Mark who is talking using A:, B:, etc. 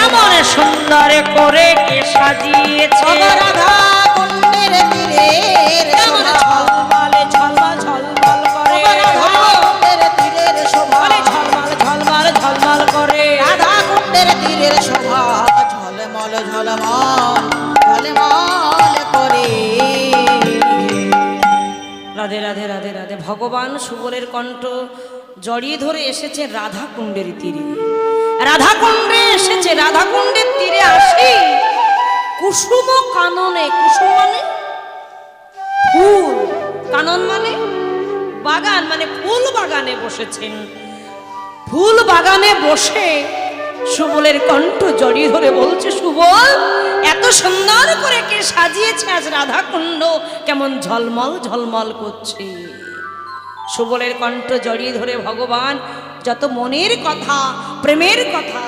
A: এমন সুন্দর করে কে সাজিয়েছে
B: রাধা কুণ্ডের তীরের
A: এমন ঝলমলে ঝলমল ঝলমল করে
B: রাধা কুণ্ডের তীরের শোভা
A: ঝলমল ঝলমল ঝলমল করে
B: রাধা কুণ্ডের তীরের শোভা ঝলমল ঝলমল ঝলমল করে।
A: রাধে রাধে রাধে রাধে। ভগবান সুবলের কণ্ঠ জড়িয়ে ধরে এসেছে রাধা কুণ্ডের তীরে। রাধা কুণ্ডে এসেছে, রাধা কুণ্ডের তীরে আসি কুসুম কাননে। কুসুম মানে ফুল, কানন মানে বাগান, মানে ফুল বাগানে বসেছেন। ফুল বাগানে বসে সুবলের কণ্ঠ জড়িয়ে ধরে বলছে, সুবল এত সুন্দর করে কে সাজিয়েছে আজ রাধা কুণ্ড, কেমন ঝলমল ঝলমল করছে। সুবলের কণ্ঠ জড়িয়ে ধরে ভগবান যত মনের কথা, প্রেমের কথা